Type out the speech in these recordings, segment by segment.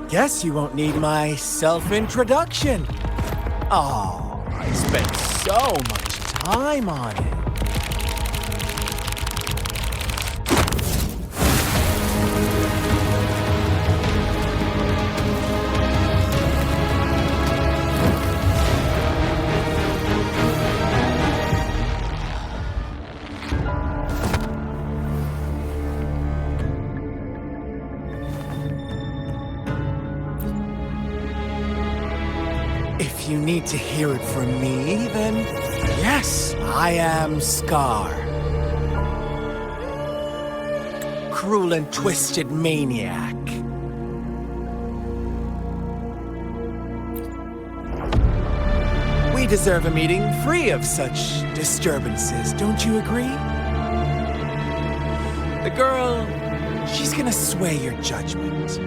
Guess you won't need my self-introduction. Oh, I spent so much time on it. If you need to hear it from me, then yes, I am Scar. Cruel and twisted maniac. We deserve a meeting free of such disturbances, don't you agree? The girl, she's gonna sway your judgment.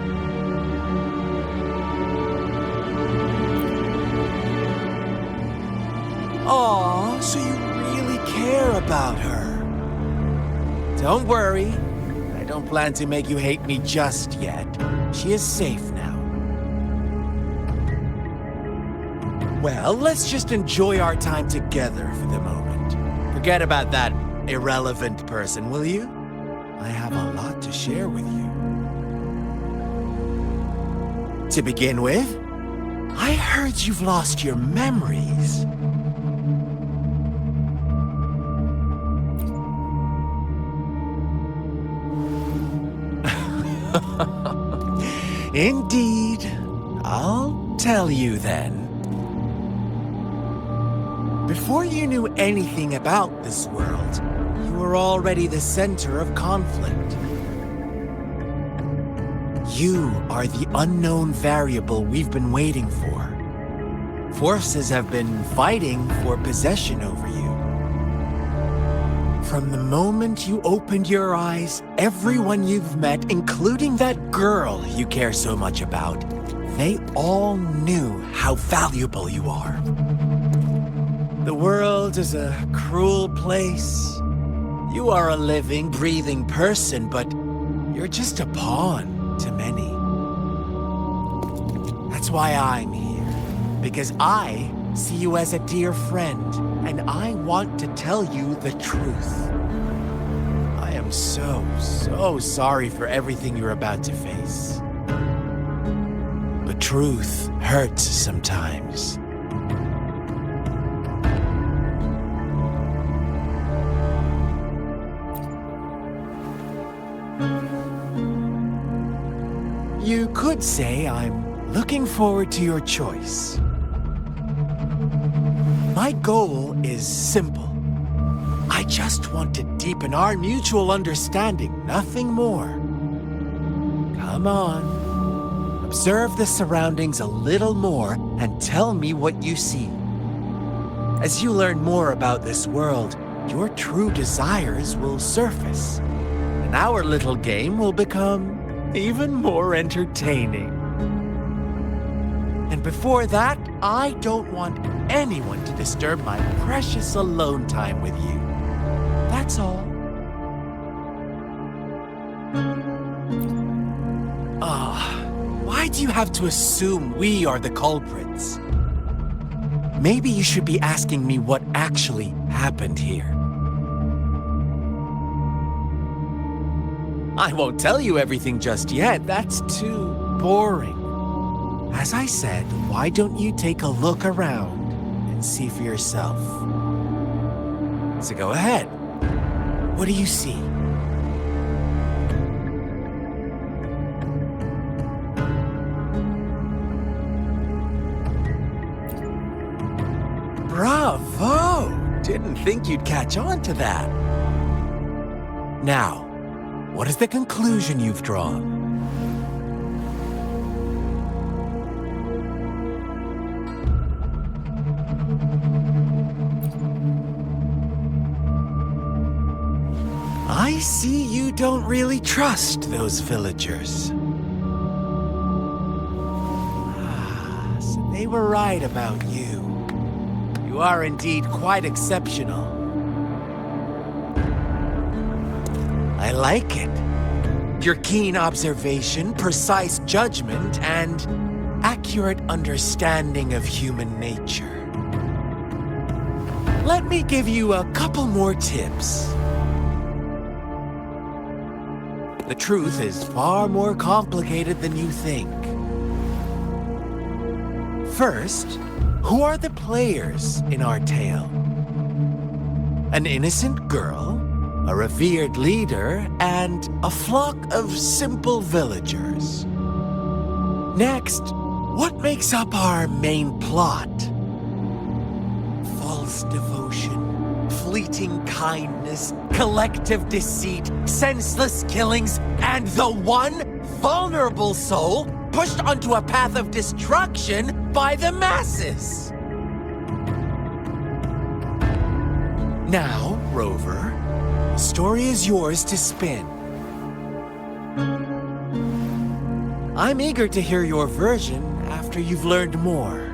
Aw, so you really care about her. Don't worry, I don't plan to make you hate me just yet. She is safe now. Well, let's just enjoy our time together for the moment. Forget about that irrelevant person, will you? I have a lot to share with you. To begin with, I heard you've lost your memories. Indeed. I'll tell you then. Before you knew anything about this world, you were already the center of conflict. You are the unknown variable we've been waiting for. Forces have been fighting for possession over you. From the moment you opened your eyes, everyone you've met, including that girl you care so much about, they all knew how valuable you are. The world is a cruel place. You are a living, breathing person, but you're just a pawn to many. That's why I'm here, because I see you as a dear friend, and I want to tell you the truth. I am so sorry for everything you're about to face. But truth hurts sometimes. You could say I'm looking forward to your choice. My goal is simple. I just want to deepen our mutual understanding, nothing more. Come on. Observe the surroundings a little more and tell me what you see. As you learn more about this world, your true desires will surface, and our little game will become even more entertaining. And before that, I don't want anyone to disturb my precious alone time with you. That's all. Why do you have to assume we are the culprits? Maybe you should be asking me what actually happened here. I won't tell you everything just yet. That's too boring. As I said, why don't you take a look around and see for yourself? So go ahead. What do you see? Bravo! Didn't think you'd catch on to that. Now, what is the conclusion you've drawn? I see you don't really trust those villagers. So they were right about you. You are indeed quite exceptional. I like it. your keen observation, precise judgment, and accurate understanding of human nature. Let me give you a couple more tips. The truth is far more complicated than you think. First, who are the players in our tale? An innocent girl, a revered leader, and a flock of simple villagers. Next, what makes up our main plot? False devotion, fleeting kindness, collective deceit, senseless killings, and the one vulnerable soul pushed onto a path of destruction by the masses. Now, Rover, the story is yours to spin. I'm eager to hear your version after you've learned more.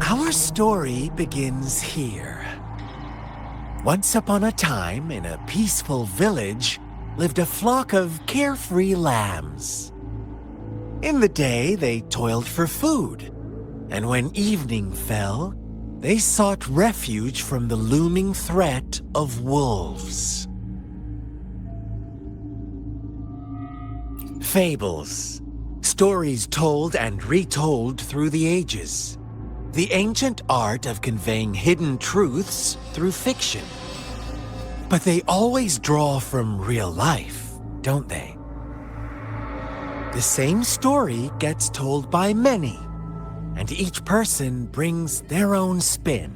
Our story begins here. Once upon a time, in a peaceful village, lived a flock of carefree lambs. In the day, they toiled for food, and when evening fell, they sought refuge from the looming threat of wolves. Fables, stories told and retold through the ages. The ancient art of conveying hidden truths through fiction. But they always draw from real life, don't they? The same story gets told by many, and each person brings their own spin,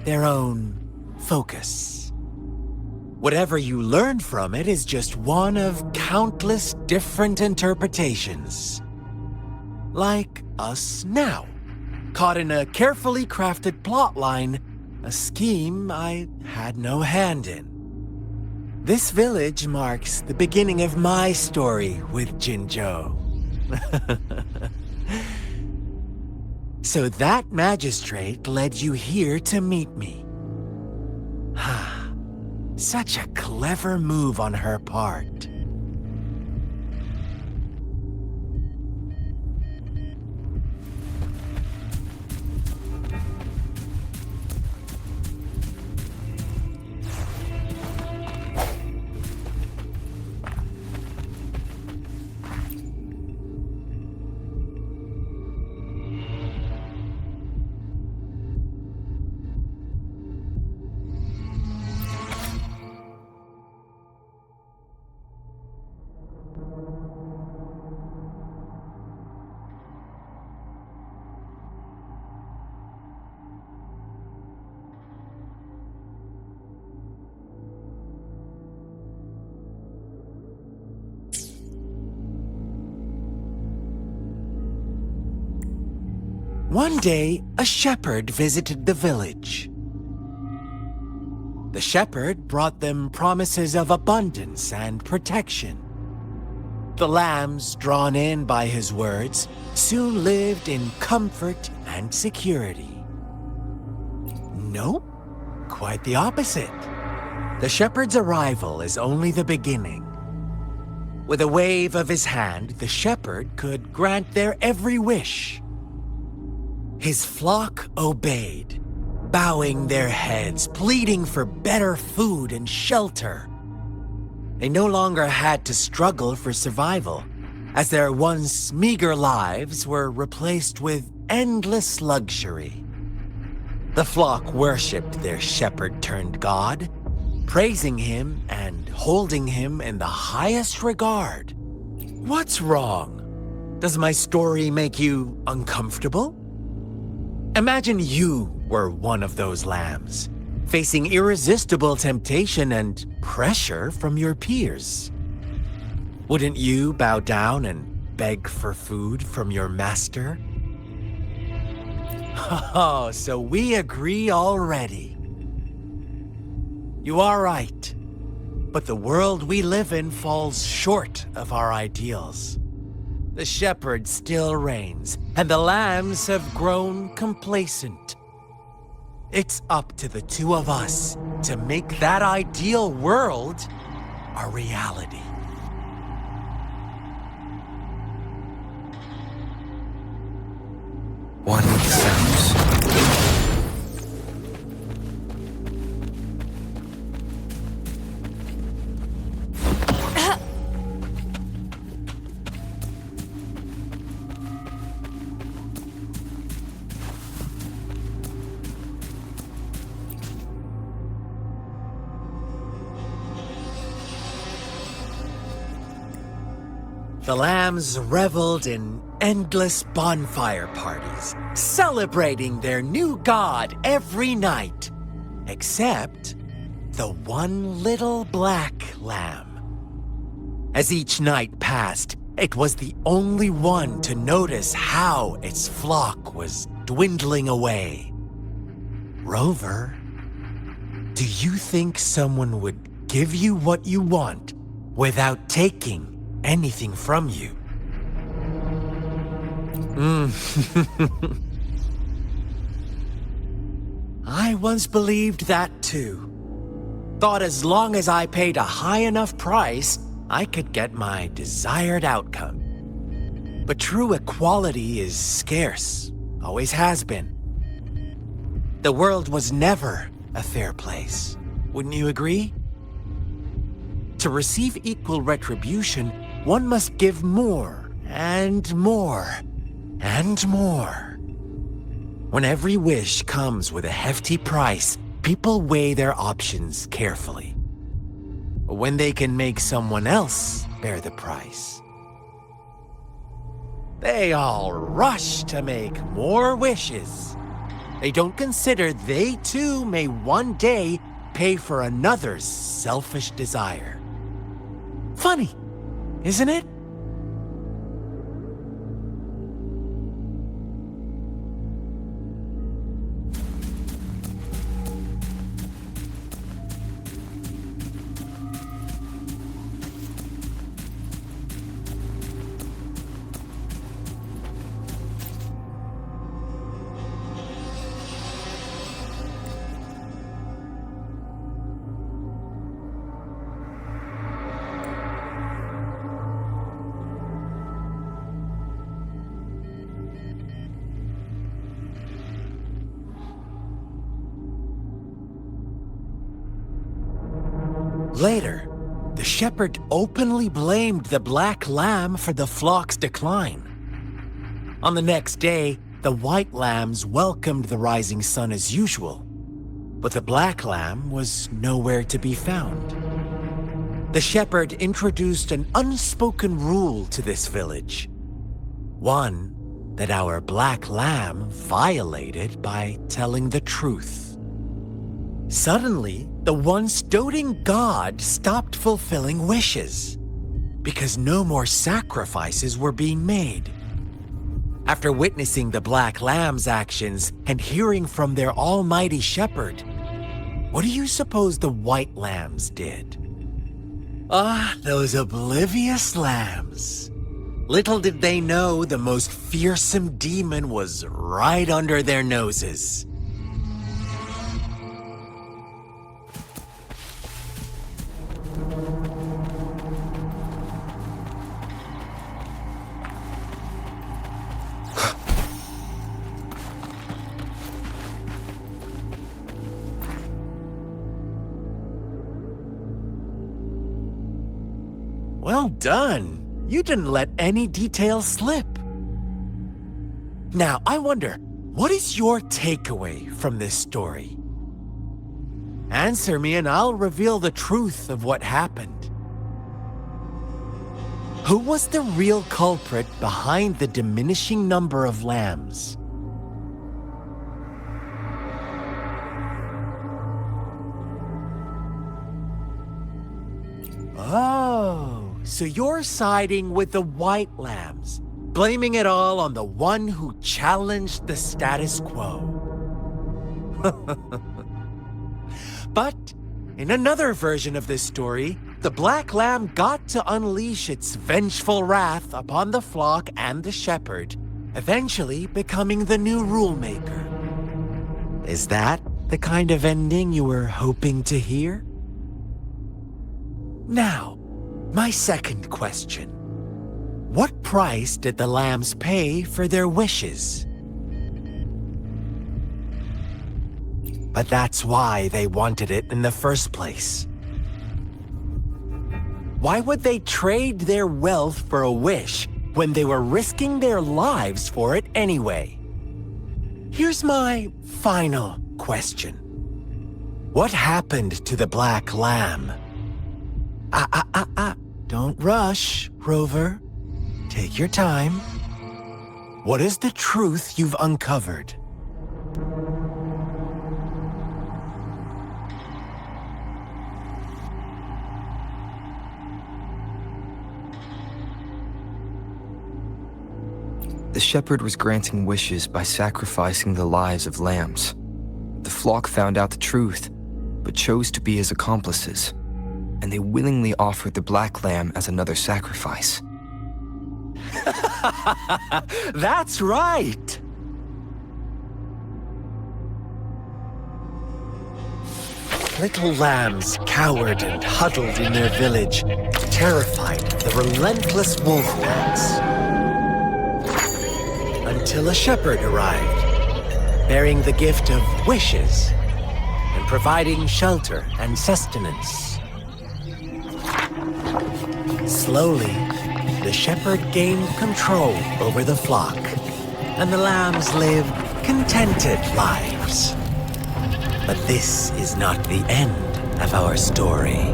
their own focus. Whatever you learn from it is just one of countless different interpretations. Like us now. Caught in a carefully crafted plotline, a scheme I had no hand in. This village marks the beginning of my story with Jinzhou. So that magistrate led you here to meet me. Such a clever move on her part. One day, a shepherd visited the village. The shepherd brought them promises of abundance and protection. The lambs, drawn in by his words, soon lived in comfort and security. Nope, quite the opposite. The shepherd's arrival is only the beginning. With a wave of his hand, the shepherd could grant their every wish. His flock obeyed, bowing their heads, pleading for better food and shelter. They no longer had to struggle for survival, as their once meager lives were replaced with endless luxury. The flock worshipped their shepherd-turned-god, praising him and holding him in the highest regard. What's wrong? Does my story make you uncomfortable? Imagine you were one of those lambs, facing irresistible temptation and pressure from your peers. Wouldn't you bow down and beg for food from your master? Oh, so we agree already. You are right, but the world we live in falls short of our ideals. The shepherd still reigns, and the lambs have grown complacent. It's up to the two of us to make that ideal world a reality. One sounds. The lambs reveled in endless bonfire parties, celebrating their new god every night, except the one little black lamb. As each night passed, it was the only one to notice how its flock was dwindling away. Rover, do you think someone would give you what you want without taking anything from you? I once believed that too. Thought as long as I paid a high enough price, I could get my desired outcome. But true equality is scarce, always has been. The world was never a fair place, wouldn't you agree? To receive equal retribution, one must give more and more and more. When every wish comes with a hefty price, people weigh their options carefully. When they can make someone else bear the price, they all rush to make more wishes. They don't consider they too may one day pay for another's selfish desire. Funny, isn't it? Later, the shepherd openly blamed the black lamb for the flock's decline. On the next day, the white lambs welcomed the rising sun as usual, but the black lamb was nowhere to be found. The shepherd introduced an unspoken rule to this village, one that our black lamb violated by telling the truth. Suddenly, the once doting god stopped fulfilling wishes because no more sacrifices were being made. After witnessing the black lamb's actions and hearing from their almighty shepherd, what do you suppose the white lambs did? Ah, those oblivious lambs. Little did they know the most fearsome demon was right under their noses. Well done. You didn't let any details slip. Now, I wonder, What is your takeaway from this story? Answer me and I'll reveal the truth of what happened. Who was the real culprit behind the diminishing number of lambs? Oh, so you're siding with the white lambs, blaming it all on the one who challenged the status quo. But in another version of this story, the black lamb got to unleash its vengeful wrath upon the flock and the shepherd, eventually becoming the new rule maker. Is that the kind of ending you were hoping to hear? Now, my second question. What price did the lambs pay for their wishes? But that's why they wanted it in the first place. Why would they trade their wealth for a wish when they were risking their lives for it anyway? Here's my final question. What happened to the black lamb? Don't rush, Rover. Take your time. What is the truth you've uncovered? The shepherd was granting wishes by sacrificing the lives of lambs. The flock found out the truth, but chose to be his accomplices, and they willingly offered the black lamb as another sacrifice. That's right! Little lambs cowered and huddled in their village, terrified of the relentless wolf packs. Until a shepherd arrived, bearing the gift of wishes and providing shelter and sustenance. Slowly, the shepherd gained control over the flock, and the lambs lived contented lives. But this is not the end of our story.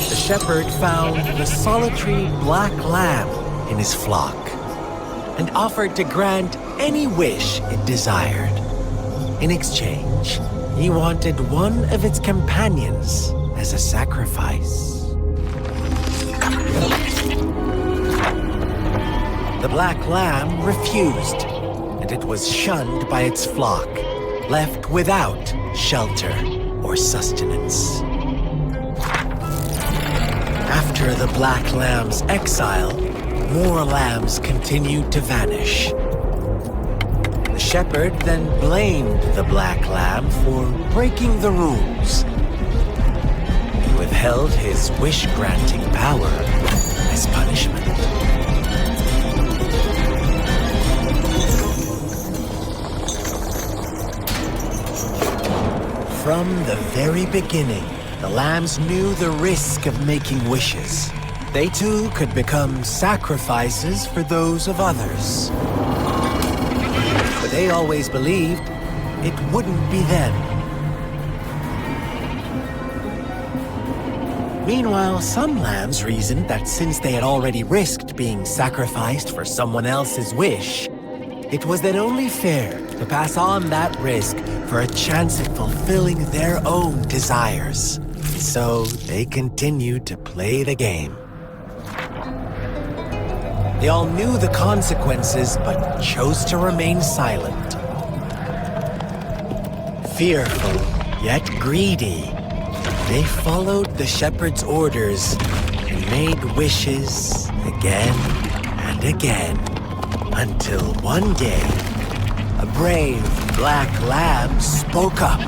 The shepherd found the solitary black lamb in his flock and offered to grant any wish it desired. In exchange, he wanted one of its companions as a sacrifice. The black lamb refused, and it was shunned by its flock, left without shelter or sustenance. After the black lamb's exile, more lambs continued to vanish. The shepherd then blamed the black lamb for breaking the rules. He withheld his wish-granting power as punishment. From the very beginning, the lambs knew the risk of making wishes. They too could become sacrifices for those of others. But they always believed it wouldn't be them. Meanwhile, some lambs reasoned that since they had already risked being sacrificed for someone else's wish, it was then only fair to pass on that risk for a chance at fulfilling their own desires. So they continued to play the game. They all knew the consequences, but chose to remain silent. Fearful, yet greedy, they followed the shepherd's orders and made wishes again and again, until one day, a brave black lamb spoke up,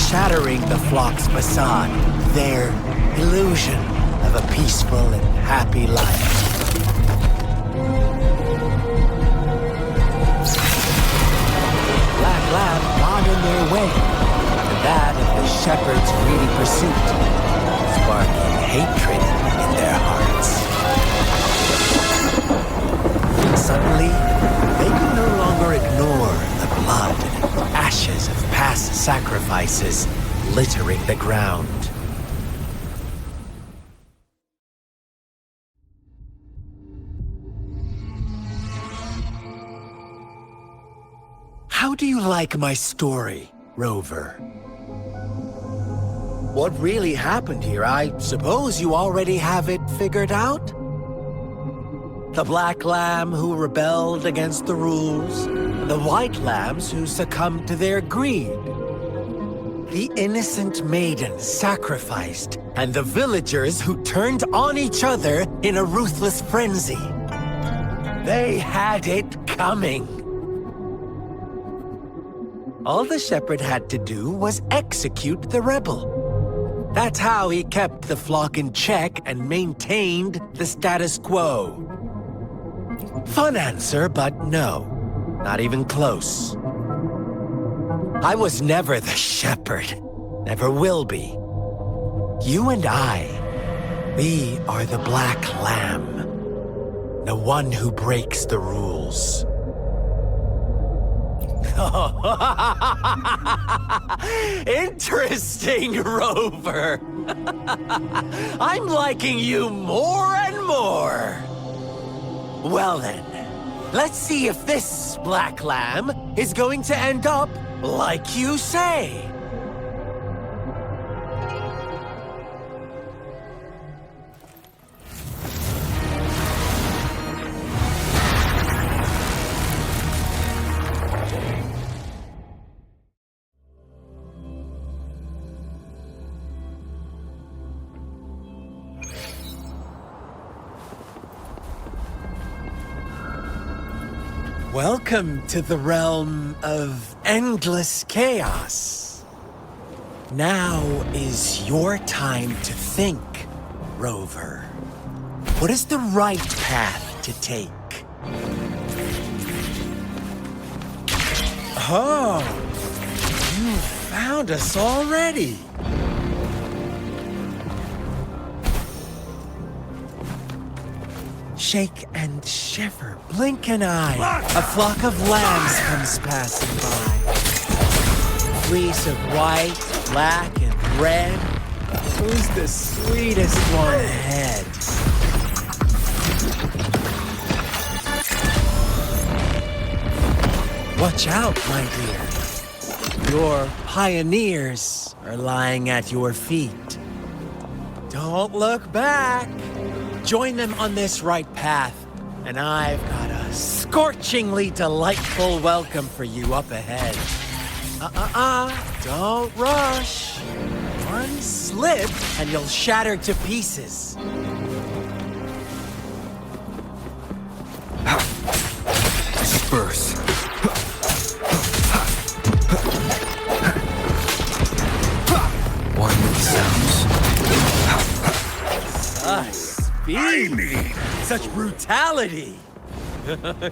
shattering the flock's facade, their illusion of a peaceful and happy life. Black lamb got in their way, and that of the shepherd's greedy pursuit, sparking hatred in their hearts. Suddenly, sacrifices littering the ground. How do you like my story, Rover? What really happened here, I suppose you already have it figured out? The black lamb who rebelled against the rules, the white lambs who succumbed to their greed. The innocent maiden sacrificed, and the villagers who turned on each other in a ruthless frenzy. They had it coming. All the shepherd had to do was execute the rebel. That's how he kept the flock in check and maintained the status quo. Fun answer, but no. Not even close. I was never the shepherd. Never will be. You and I, we are the black lamb. The one who breaks the rules. Interesting, Rover. I'm liking you more and more. Well then, let's see if this black lamb is going to end up like you say. Welcome to the realm of endless chaos. Now is your time to think, Rover. What is the right path to take? Oh, you found us already. Shake and shiver, blink an eye. A flock of lambs comes passing by. Fleece of white, black, and red. Who's the sweetest one ahead? Watch out, my dear. Your pioneers are lying at your feet. Don't look back. Join them on this right path, and I've got a scorchingly delightful welcome for you up ahead. Don't rush. One slip, and you'll shatter to pieces. Disperse. One with the sounds. Speed. Such brutality.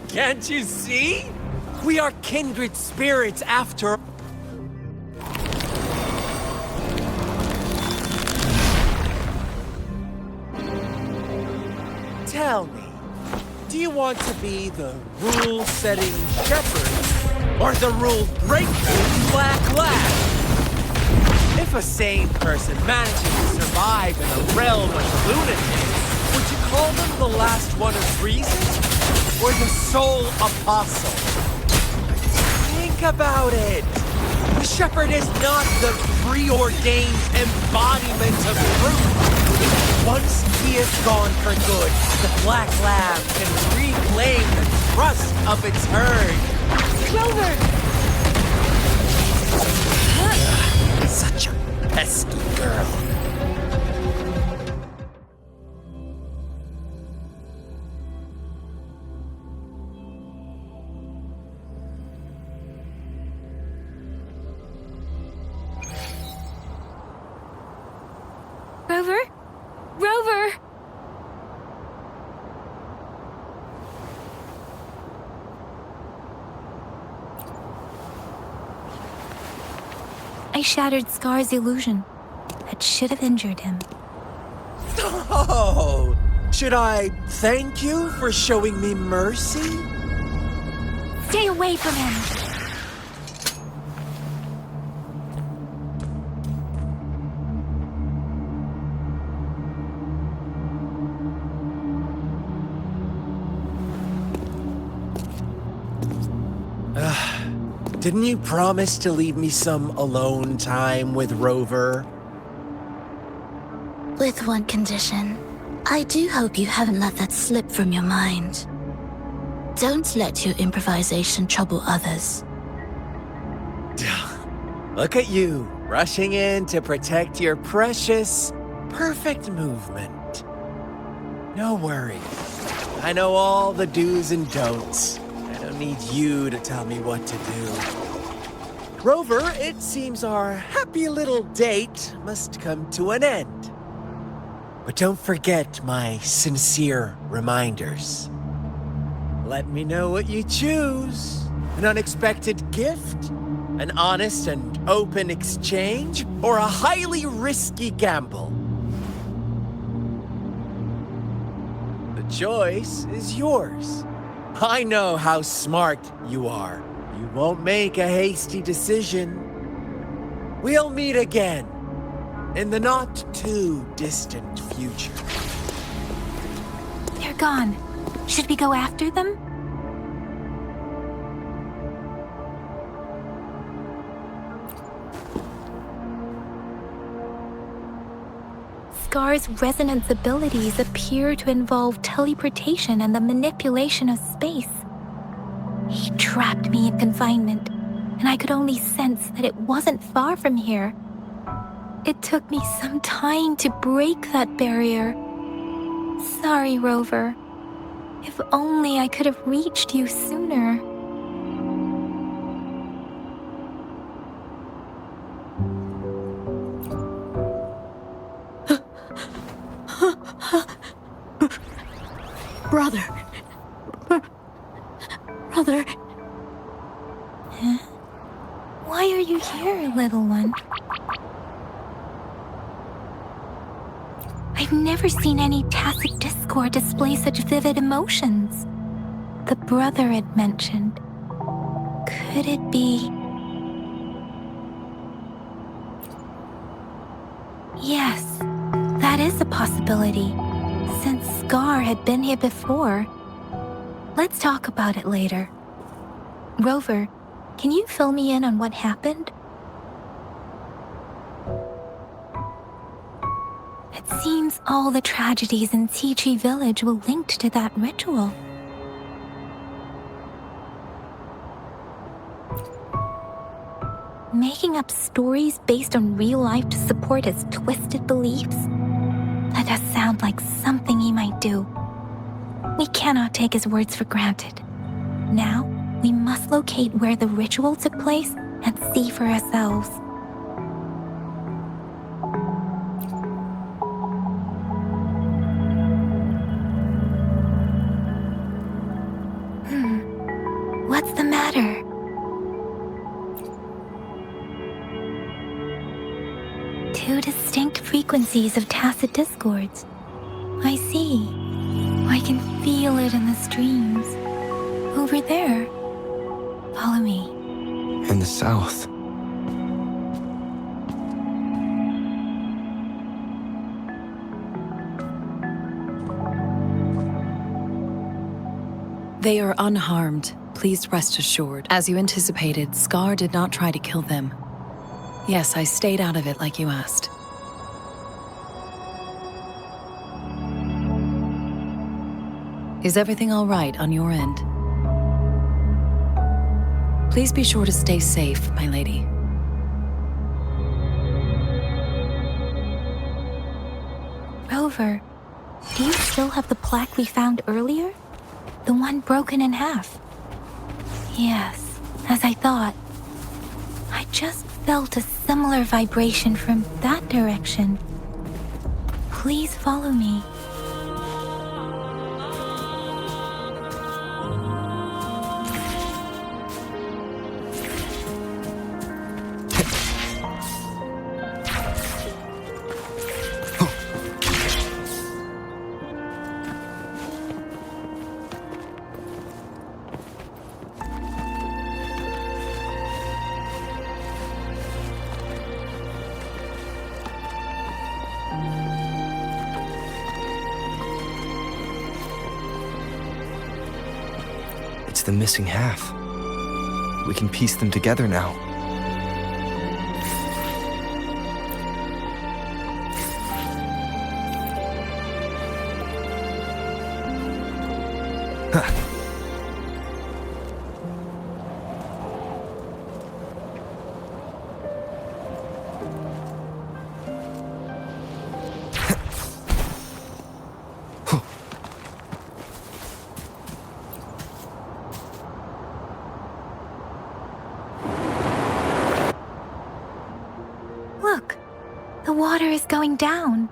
Can't you see? We are kindred spirits after... Tell me, do you want to be the rule-setting shepherd or the rule-breaking black lamb? If a sane person manages to survive in a realm of lunatics, would you call them the last one of reason or the sole apostle? Think about it. The shepherd is not the preordained embodiment of truth. Once he is gone for good, the black lamb can reclaim the trust of its herd. Rover! Such a pesky girl. Rover? Rover! I shattered Scar's illusion. That should have injured him. Oh, should I thank you for showing me mercy? Stay away from him! Didn't you promise to leave me some alone time with Rover? With one condition. I do hope you haven't let that slip from your mind. Don't let your improvisation trouble others. Look at you, rushing in to protect your precious, perfect movement. No worries. I know all the do's and don'ts. I don't need you to tell me what to do. Rover, it seems our happy little date must come to an end. But don't forget my sincere reminders. Let me know what you choose. An unexpected gift? An honest and open exchange? Or a highly risky gamble? The choice is yours. I know how smart you are. You won't make a hasty decision. We'll meet again in the not-too-distant future. They're gone. Should we go after them? Scar's resonance abilities appear to involve teleportation and the manipulation of space. He trapped me in confinement, and I could only sense that it wasn't far from here. It took me some time to break that barrier. Sorry, Rover. If only I could have reached you sooner. Brother. Brother. Huh? Why are you here, little one? I've never seen any tacit discord display such vivid emotions. The brother had mentioned. Could it be... Yes, that is a possibility, since Scar had been here before. Let's talk about it later. Rover, can you fill me in on what happened? It seems all the tragedies in Tea Tree Village were linked to that ritual. Making up stories based on real life to support his twisted beliefs? That does sound like something he might do. We cannot take his words for granted. Now, we must locate where the ritual took place and see for ourselves. What's the matter? Two distinct frequencies of tacit discords. I see. I can feel it in the streams. Over there. Follow me. In the south. They are unharmed. Please rest assured. As you anticipated, Scar did not try to kill them. Yes, I stayed out of it like you asked. Is everything all right on your end? Please be sure to stay safe, my lady. Rover, do you still have the plaque we found earlier? The one broken in half? Yes, as I thought. I just felt a similar vibration from that direction. Please follow me. It's the missing half. We can piece them together now. Look, the water is going down.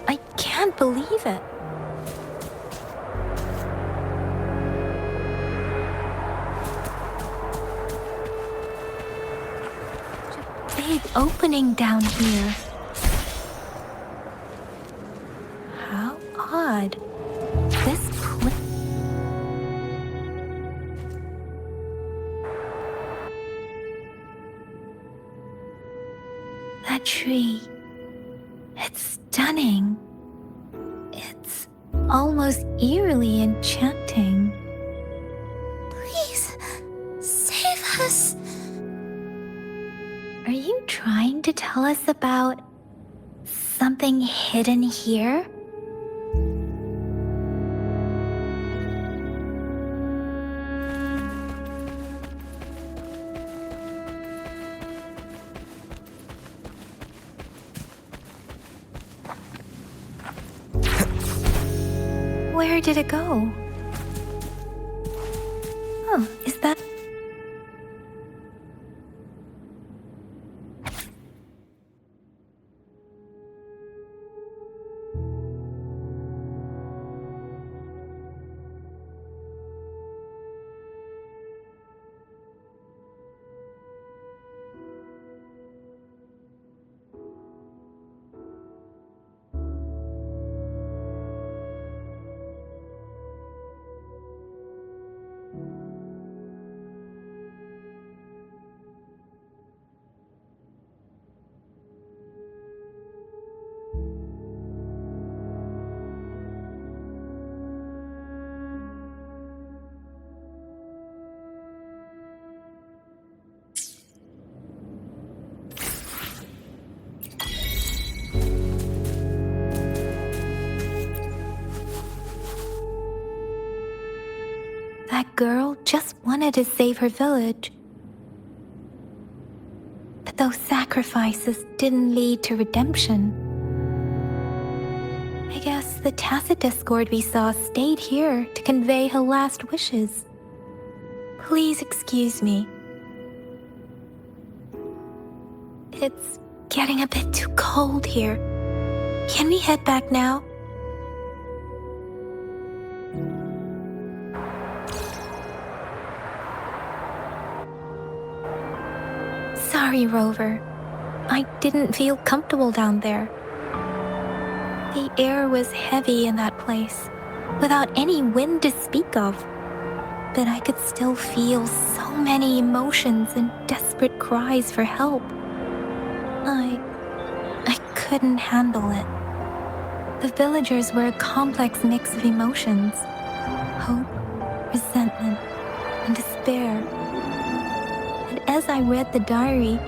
I can't believe it. Such a big opening down here. How odd. This place. That tree. It's stunning. It's almost eerily enchanting. Please, save us. Are you trying to tell us about something hidden here? Where did it go? Oh, is that... That girl just wanted to save her village. But those sacrifices didn't lead to redemption. I guess the tacit discord we saw stayed here to convey her last wishes. Please excuse me. It's getting a bit too cold here. Can we head back now? Sorry, Rover. I didn't feel comfortable down there. The air was heavy in that place, without any wind to speak of. But I could still feel so many emotions and desperate cries for help. I couldn't handle it. The villagers were a complex mix of emotions. Hope, resentment, and despair. And as I read the diary,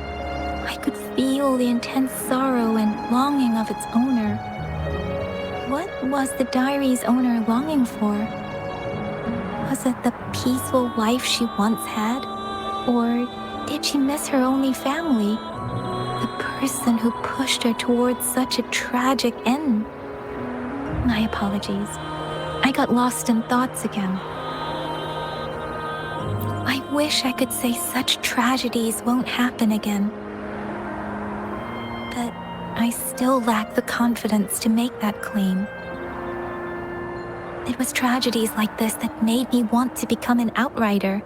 I could feel the intense sorrow and longing of its owner. What was the diary's owner longing for? Was it the peaceful life she once had? Or did she miss her only family? The person who pushed her towards such a tragic end? My apologies. I got lost in thoughts again. I wish I could say such tragedies won't happen again. But I still lack the confidence to make that claim. It was tragedies like this that made me want to become an outrider.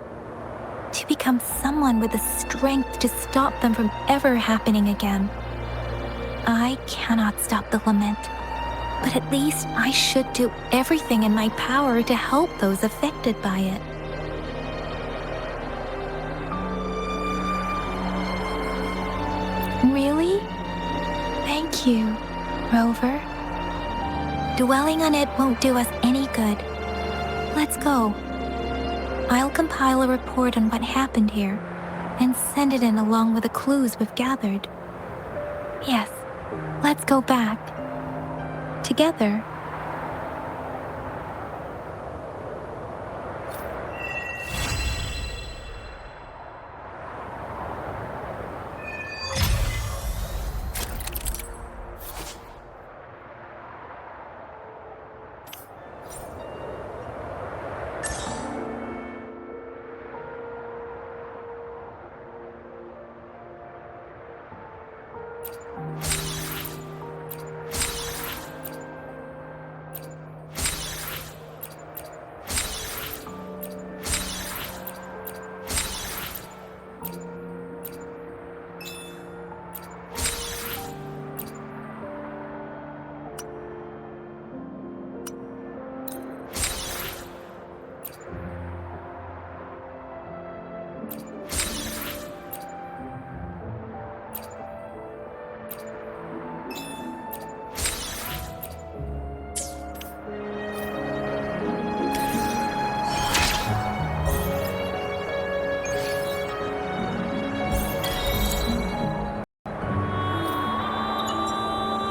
To become someone with the strength to stop them from ever happening again. I cannot stop the lament, but at least I should do everything in my power to help those affected by it. Really? Thank you. Rover, dwelling on it won't do us any good. Let's go. I'll compile a report on what happened here and send it in along with the clues we've gathered. Yes, let's go back. Together.